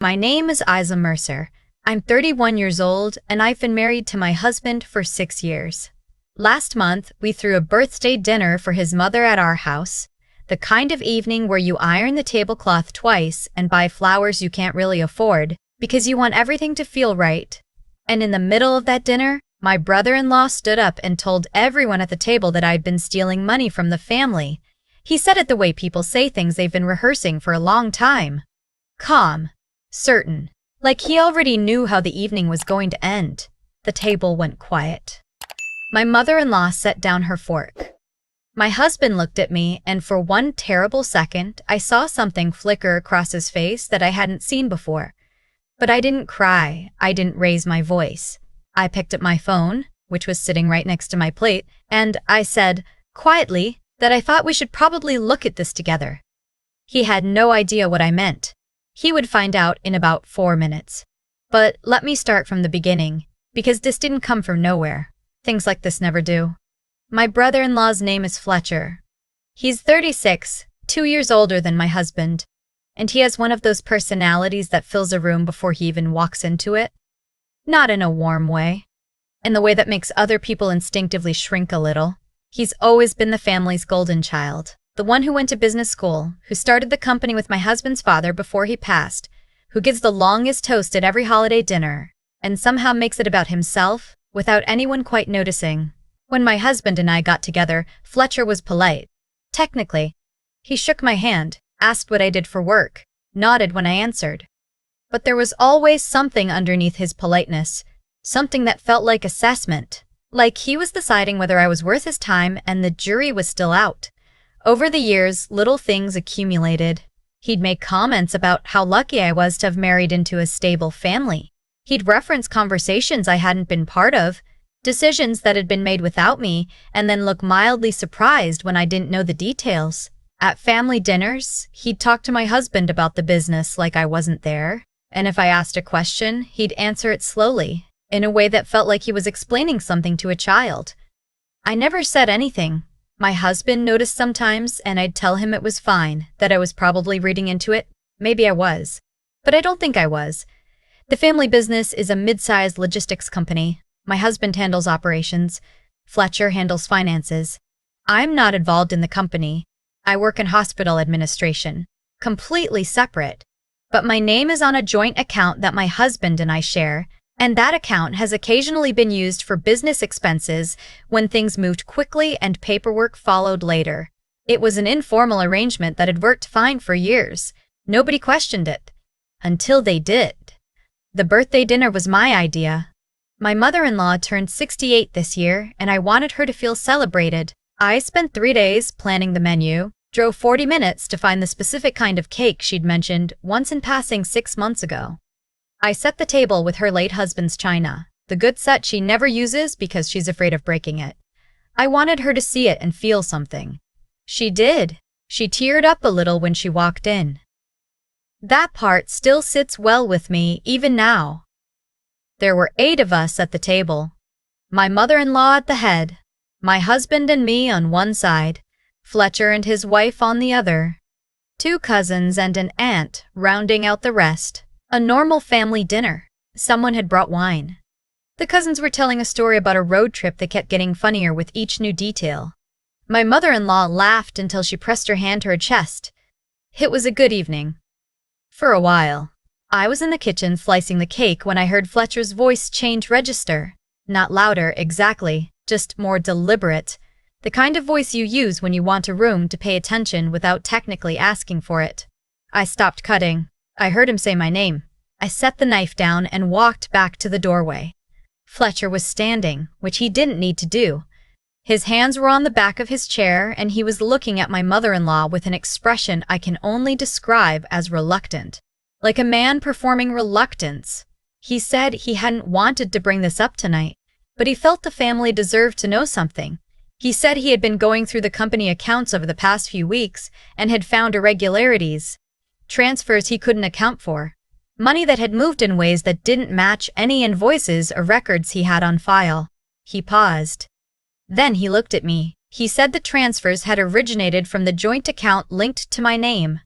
My name is Isa Mercer. I'm 31 years old and I've been married to my husband for 6 years. Last month, we threw a birthday dinner for his mother at our house, the kind of evening where you iron the tablecloth twice and buy flowers you can't really afford because you want everything to feel right. And in the middle of that dinner, my brother-in-law stood up and told everyone at the table that I'd been stealing money from the family. He said it the way people say things they've been rehearsing for a long time. Calm. Certain. Like he already knew how the evening was going to end. The table went quiet. My mother-in-law set down her fork. My husband looked at me, and for one terrible second, I saw something flicker across his face that I hadn't seen before. But I didn't cry. I didn't raise my voice. I picked up my phone, which was sitting right next to my plate, and I said, quietly, that I thought we should probably look at this together. He had no idea what I meant. He would find out in about 4 minutes. But let me start from the beginning, because this didn't come from nowhere. Things like this never do. My brother-in-law's name is Fletcher. He's 36, 2 years older than my husband, and he has one of those personalities that fills a room before he even walks into it. Not in a warm way. In the way that makes other people instinctively shrink a little. He's always been the family's golden child, the one who went to business school, who started the company with my husband's father before he passed, who gives the longest toast at every holiday dinner, and somehow makes it about himself without anyone quite noticing. When my husband and I got together, Fletcher was polite. Technically. He shook my hand, asked what I did for work, nodded when I answered. But there was always something underneath his politeness, something that felt like assessment, like he was deciding whether I was worth his time and the jury was still out. Over the years, little things accumulated. He'd make comments about how lucky I was to have married into a stable family. He'd reference conversations I hadn't been part of, decisions that had been made without me, and then look mildly surprised when I didn't know the details. At family dinners, he'd talk to my husband about the business like I wasn't there, and if I asked a question, he'd answer it slowly, in a way that felt like he was explaining something to a child. I never said anything. My husband noticed sometimes, and I'd tell him it was fine, that I was probably reading into it. Maybe I was. But I don't think I was. The family business is a mid-sized logistics company. My husband handles operations. Fletcher handles finances. I'm not involved in the company. I work in hospital administration. Completely separate. But my name is on a joint account that my husband and I share, and that account has occasionally been used for business expenses when things moved quickly and paperwork followed later. It was an informal arrangement that had worked fine for years. Nobody questioned it. Until they did. The birthday dinner was my idea. My mother-in-law turned 68 this year, and I wanted her to feel celebrated. I spent 3 days planning the menu, drove 40 minutes to find the specific kind of cake she'd mentioned once in passing 6 months ago. I set the table with her late husband's china, the good set she never uses because she's afraid of breaking it. I wanted her to see it and feel something. She did. She teared up a little when she walked in. That part still sits well with me even now. There were 8 of us at the table. My mother-in-law at the head, my husband and me on one side, Fletcher and his wife on the other, 2 cousins and an aunt rounding out the rest. A normal family dinner. Someone had brought wine. The cousins were telling a story about a road trip that kept getting funnier with each new detail. My mother-in-law laughed until she pressed her hand to her chest. It was a good evening. For a while. I was in the kitchen slicing the cake when I heard Fletcher's voice change register. Not louder, exactly, just more deliberate. The kind of voice you use when you want a room to pay attention without technically asking for it. I stopped cutting. I heard him say my name. I set the knife down and walked back to the doorway. Fletcher was standing, which he didn't need to do. His hands were on the back of his chair, and he was looking at my mother-in-law with an expression I can only describe as reluctant. Like a man performing reluctance. He said he hadn't wanted to bring this up tonight, but he felt the family deserved to know something. He said he had been going through the company accounts over the past few weeks and had found irregularities. Transfers he couldn't account for. Money that had moved in ways that didn't match any invoices or records he had on file. He paused. Then he looked at me. He said the transfers had originated from the joint account linked to my name.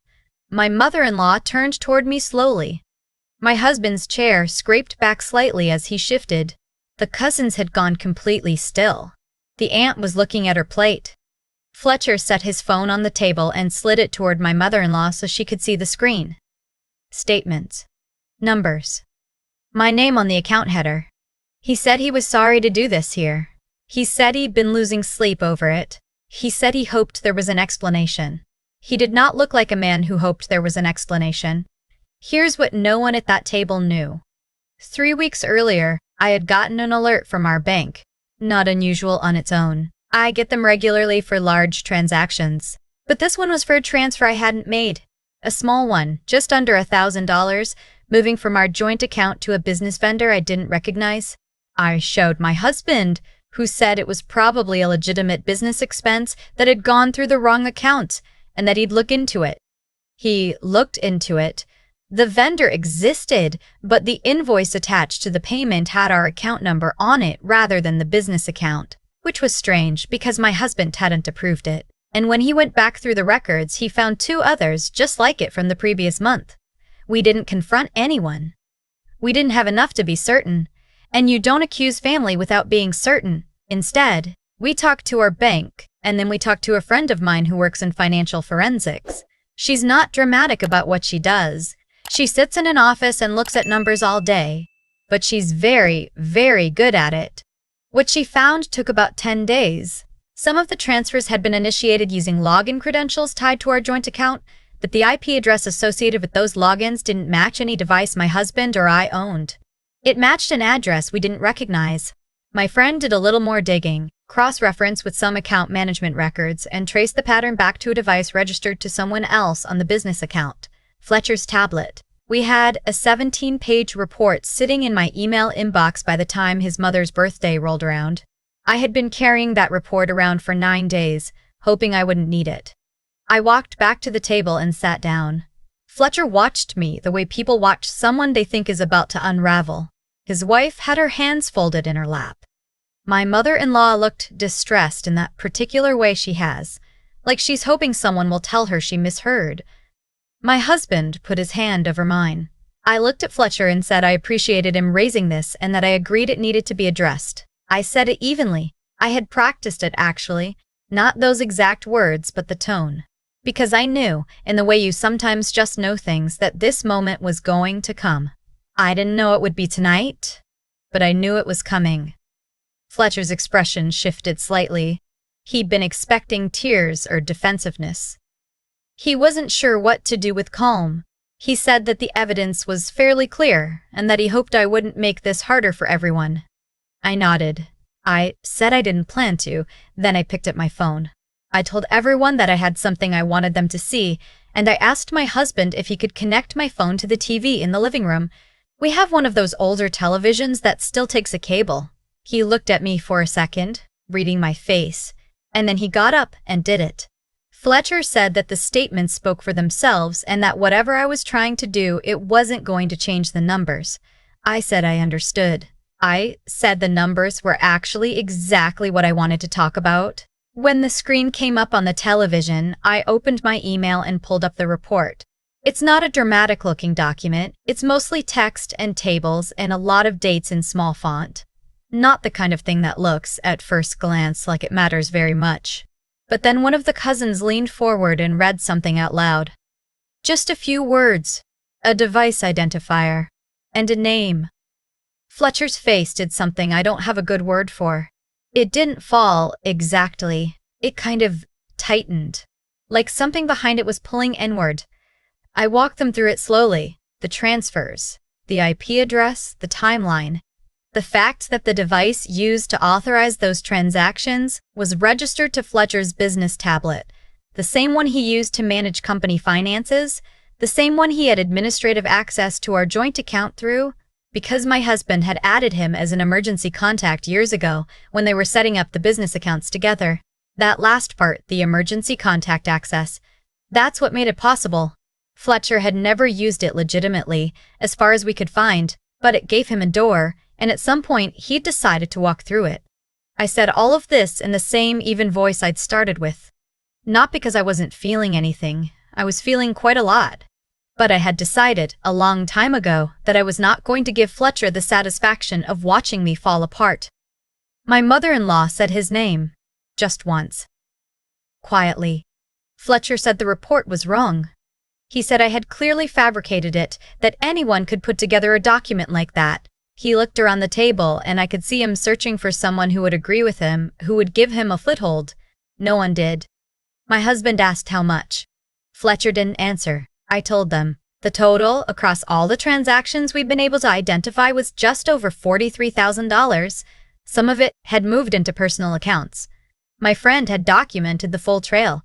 My mother-in-law turned toward me slowly. My husband's chair scraped back slightly as he shifted. The cousins had gone completely still. The aunt was looking at her plate. Fletcher set his phone on the table and slid it toward my mother-in-law so she could see the screen. Statements. Numbers. My name on the account header. He said he was sorry to do this here. He said he'd been losing sleep over it. He said he hoped there was an explanation. He did not look like a man who hoped there was an explanation. Here's what no one at that table knew. 3 weeks earlier, I had gotten an alert from our bank. Not unusual on its own. I get them regularly for large transactions. But this one was for a transfer I hadn't made. A small one, just under $1,000, moving from our joint account to a business vendor I didn't recognize. I showed my husband, who said it was probably a legitimate business expense that had gone through the wrong account and that he'd look into it. He looked into it. The vendor existed, but the invoice attached to the payment had our account number on it rather than the business account, which was strange because my husband hadn't approved it. And when he went back through the records, he found 2 others just like it from the previous month. We didn't confront anyone. We didn't have enough to be certain. And you don't accuse family without being certain. Instead, we talked to our bank, and then we talked to a friend of mine who works in financial forensics. She's not dramatic about what she does. She sits in an office and looks at numbers all day, but she's very, very good at it. What she found took about 10 days. Some of the transfers had been initiated using login credentials tied to our joint account, but the IP address associated with those logins didn't match any device my husband or I owned. It matched an address we didn't recognize. My friend did a little more digging, cross-referenced with some account management records, and traced the pattern back to a device registered to someone else on the business account, Fletcher's tablet. We had a 17-page report sitting in my email inbox by the time his mother's birthday rolled around. I had been carrying that report around for 9 days, hoping I wouldn't need it. I walked back to the table and sat down. Fletcher watched me the way people watch someone they think is about to unravel. His wife had her hands folded in her lap. My mother-in-law looked distressed in that particular way she has, like she's hoping someone will tell her she misheard. My husband put his hand over mine. I looked at Fletcher and said I appreciated him raising this and that I agreed it needed to be addressed. I said it evenly. I had practiced it, actually. Not those exact words, but the tone. Because I knew, in the way you sometimes just know things, that this moment was going to come. I didn't know it would be tonight, but I knew it was coming. Fletcher's expression shifted slightly. He'd been expecting tears or defensiveness. He wasn't sure what to do with calm. He said that the evidence was fairly clear and that he hoped I wouldn't make this harder for everyone. I nodded. I said I didn't plan to, then I picked up my phone. I told everyone that I had something I wanted them to see, and I asked my husband if he could connect my phone to the TV in the living room. We have one of those older televisions that still takes a cable. He looked at me for a second, reading my face, and then he got up and did it. Fletcher said that the statements spoke for themselves and that whatever I was trying to do, it wasn't going to change the numbers. I said I understood. I said the numbers were actually exactly what I wanted to talk about. When the screen came up on the television, I opened my email and pulled up the report. It's not a dramatic-looking document. It's mostly text and tables and a lot of dates in small font. Not the kind of thing that looks, at first glance, like it matters very much. But then one of the cousins leaned forward and read something out loud. Just a few words, a device identifier, and a name. Fletcher's face did something I don't have a good word for. It didn't fall exactly. It kind of tightened, like something behind it was pulling inward. I walked them through it slowly. The transfers, the IP address, the timeline. The fact that the device used to authorize those transactions was registered to Fletcher's business tablet, the same one he used to manage company finances, the same one he had administrative access to our joint account through, because my husband had added him as an emergency contact years ago when they were setting up the business accounts together. That last part, the emergency contact access, that's what made it possible. Fletcher had never used it legitimately, as far as we could find, but it gave him a door, and at some point he'd decided to walk through it. I said all of this in the same even voice I'd started with. Not because I wasn't feeling anything. I was feeling quite a lot. But I had decided a long time ago that I was not going to give Fletcher the satisfaction of watching me fall apart. My mother-in-law said his name, just once. Quietly. Fletcher said the report was wrong. He said I had clearly fabricated it, that anyone could put together a document like that. He looked around the table and I could see him searching for someone who would agree with him, who would give him a foothold. No one did. My husband asked how much. Fletcher didn't answer. I told them. The total across all the transactions we've been able to identify was just over $43,000. Some of it had moved into personal accounts. My friend had documented the full trail.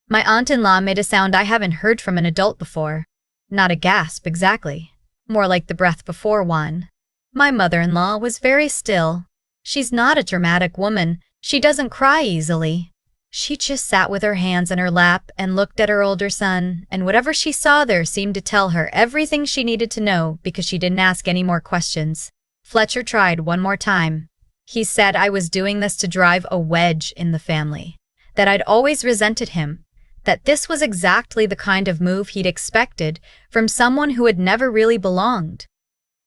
My aunt-in-law made a sound I haven't heard from an adult before. Not a gasp, exactly. More like the breath before one. My mother-in-law was very still. She's not a dramatic woman. She doesn't cry easily. She just sat with her hands in her lap and looked at her older son, and whatever she saw there seemed to tell her everything she needed to know because she didn't ask any more questions. Fletcher tried one more time. He said I was doing this to drive a wedge in the family, that I'd always resented him, that this was exactly the kind of move he'd expected from someone who had never really belonged.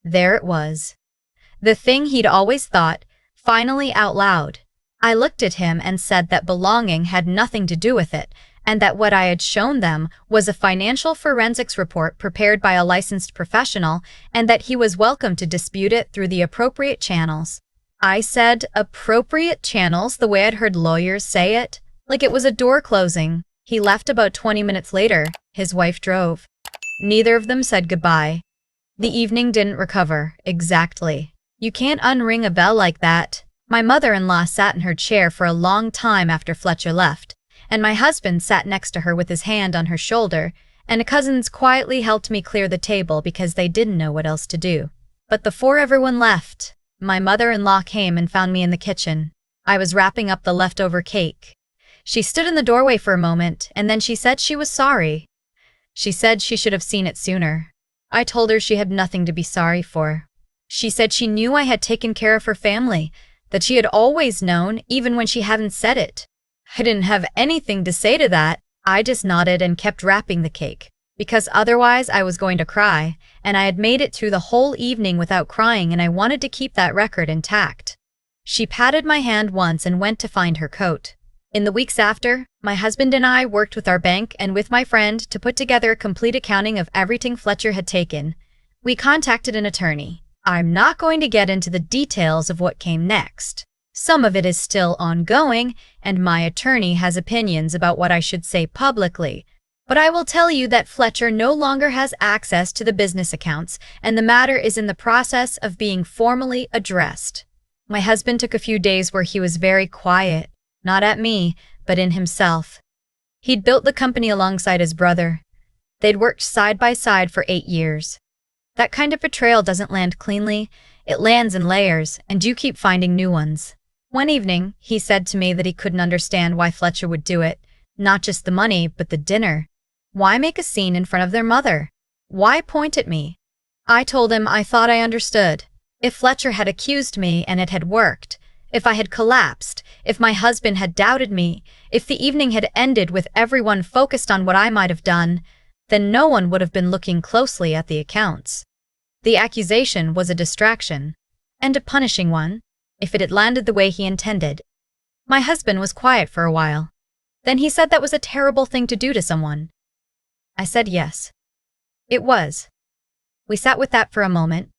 There it was. The thing he'd always thought, finally out loud. I looked at him and said that belonging had nothing to do with it, and that what I had shown them was a financial forensics report prepared by a licensed professional, and that he was welcome to dispute it through the appropriate channels. I said appropriate channels the way I'd heard lawyers say it, like it was a door closing. He left about 20 minutes later. His wife drove. Neither of them said goodbye. The evening didn't recover, exactly. You can't unring a bell like that. My mother-in-law sat in her chair for a long time after Fletcher left, and my husband sat next to her with his hand on her shoulder, and cousins quietly helped me clear the table because they didn't know what else to do. But before everyone left, my mother-in-law came and found me in the kitchen. I was wrapping up the leftover cake. She stood in the doorway for a moment, and then she said she was sorry. She said she should have seen it sooner. I told her she had nothing to be sorry for. She said she knew I had taken care of her family, that she had always known, even when she hadn't said it. I didn't have anything to say to that. I just nodded and kept wrapping the cake, because otherwise I was going to cry, and I had made it through the whole evening without crying, and I wanted to keep that record intact. She patted my hand once and went to find her coat. In the weeks after, my husband and I worked with our bank and with my friend to put together a complete accounting of everything Fletcher had taken. We contacted an attorney. I'm not going to get into the details of what came next. Some of it is still ongoing, and my attorney has opinions about what I should say publicly. But I will tell you that Fletcher no longer has access to the business accounts, and the matter is in the process of being formally addressed. My husband took a few days where he was very quiet. Not at me, but in himself. He'd built the company alongside his brother. They'd worked side by side for 8 years. That kind of betrayal doesn't land cleanly. It lands in layers, and you keep finding new ones. One evening, he said to me that he couldn't understand why Fletcher would do it. Not just the money, but the dinner. Why make a scene in front of their mother? Why point at me? I told him I thought I understood. If Fletcher had accused me and it had worked, if I had collapsed, if my husband had doubted me, if the evening had ended with everyone focused on what I might have done, then no one would have been looking closely at the accounts. The accusation was a distraction, and a punishing one, if it had landed the way he intended. My husband was quiet for a while. Then he said that was a terrible thing to do to someone. I said yes. It was. We sat with that for a moment,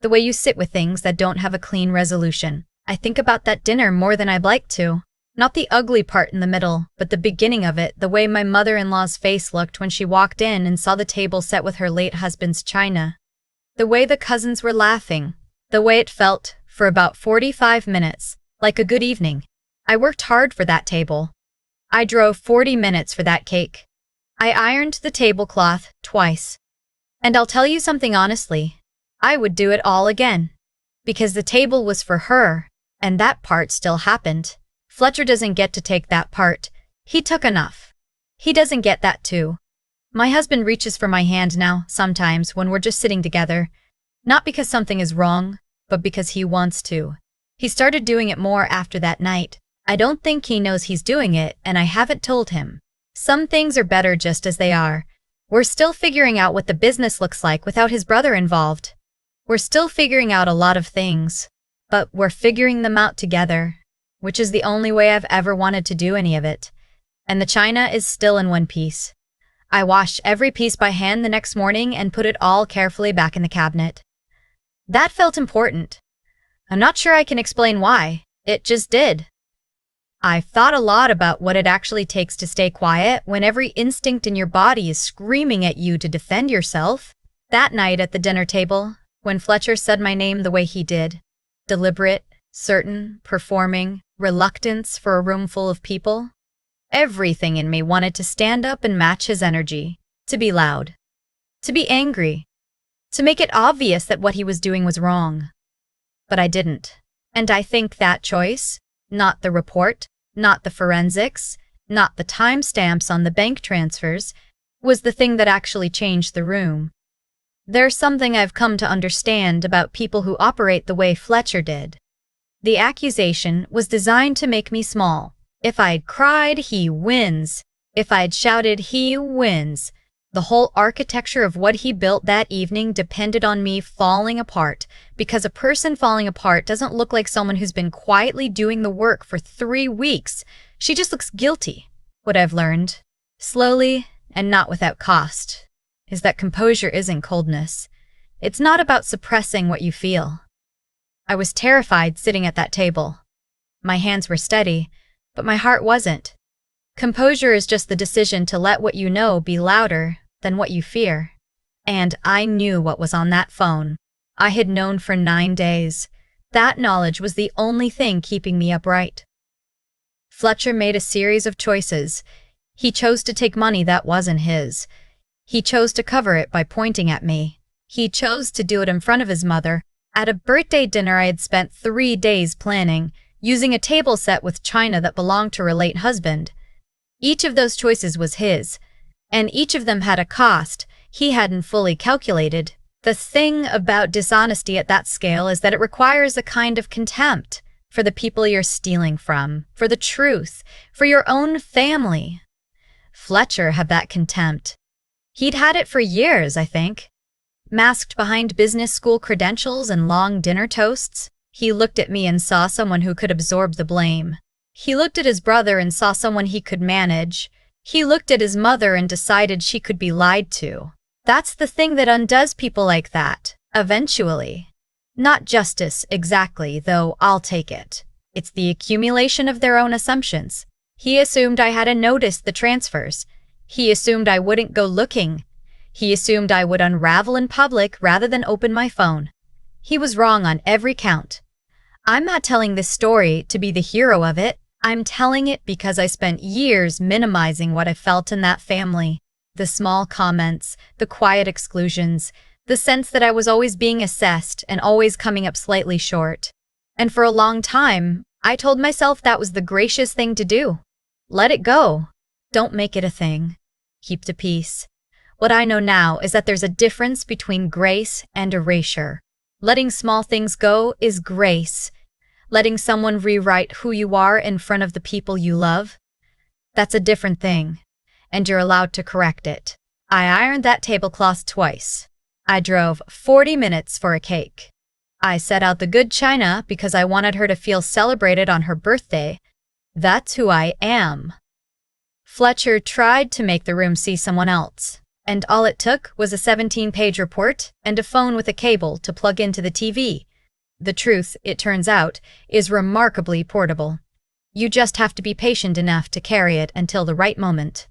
the way you sit with things that don't have a clean resolution. I think about that dinner more than I'd like to. Not the ugly part in the middle, but the beginning of it, the way my mother-in-law's face looked when she walked in and saw the table set with her late husband's china. The way the cousins were laughing. The way it felt, for about 45 minutes, like a good evening. I worked hard for that table. I drove 40 minutes for that cake. I ironed the tablecloth twice. And I'll tell you something honestly. I would do it all again. Because the table was for her. And that part still happened. Fletcher doesn't get to take that part. He took enough. He doesn't get that too. My husband reaches for my hand now, sometimes, when we're just sitting together. Not because something is wrong, but because he wants to. He started doing it more after that night. I don't think he knows he's doing it, and I haven't told him. Some things are better just as they are. We're still figuring out what the business looks like without his brother involved. We're still figuring out a lot of things, but we're figuring them out together, which is the only way I've ever wanted to do any of it. And the china is still in one piece. I washed every piece by hand the next morning and put it all carefully back in the cabinet. That felt important. I'm not sure I can explain why. It just did. I've thought a lot about what it actually takes to stay quiet when every instinct in your body is screaming at you to defend yourself. That night at the dinner table, when Fletcher said my name the way he did, deliberate, certain, performing, reluctance for a room full of people, everything in me wanted to stand up and match his energy, to be loud, to be angry, to make it obvious that what he was doing was wrong. But I didn't. And I think that choice, not the report, not the forensics, not the timestamps on the bank transfers, was the thing that actually changed the room. There's something I've come to understand about people who operate the way Fletcher did. The accusation was designed to make me small. If I'd cried, he wins. If I'd shouted, he wins. The whole architecture of what he built that evening depended on me falling apart, because a person falling apart doesn't look like someone who's been quietly doing the work for 3 weeks. She just looks guilty. What I've learned, slowly and not without cost, is that composure isn't coldness. It's not about suppressing what you feel. I was terrified sitting at that table. My hands were steady, but my heart wasn't. Composure is just the decision to let what you know be louder than what you fear. And I knew what was on that phone. I had known for 9 days. That knowledge was the only thing keeping me upright. Fletcher made a series of choices. He chose to take money that wasn't his. He chose to cover it by pointing at me. He chose to do it in front of his mother, at a birthday dinner I had spent 3 days planning, using a table set with china that belonged to her late husband. Each of those choices was his, and each of them had a cost he hadn't fully calculated. The thing about dishonesty at that scale is that it requires a kind of contempt for the people you're stealing from, for the truth, for your own family. Fletcher had that contempt. He'd had it for years, I think. Masked behind business school credentials and long dinner toasts, he looked at me and saw someone who could absorb the blame. He looked at his brother and saw someone he could manage. He looked at his mother and decided she could be lied to. That's the thing that undoes people like that, eventually. Not justice, exactly, though I'll take it. It's the accumulation of their own assumptions. He assumed I hadn't noticed the transfers. He assumed I wouldn't go looking. He assumed I would unravel in public rather than open my phone. He was wrong on every count. I'm not telling this story to be the hero of it. I'm telling it because I spent years minimizing what I felt in that family. The small comments, the quiet exclusions, the sense that I was always being assessed and always coming up slightly short. And for a long time, I told myself that was the gracious thing to do. Let it go. Don't make it a thing. Keep the peace. What I know now is that there's a difference between grace and erasure. Letting small things go is grace. Letting someone rewrite who you are in front of the people you love, that's a different thing, and you're allowed to correct it. I ironed that tablecloth twice. I drove 40 minutes for a cake. I set out the good china because I wanted her to feel celebrated on her birthday. That's who I am. Fletcher tried to make the room see someone else, and all it took was a 17-page report and a phone with a cable to plug into the TV. The truth, it turns out, is remarkably portable. You just have to be patient enough to carry it until the right moment.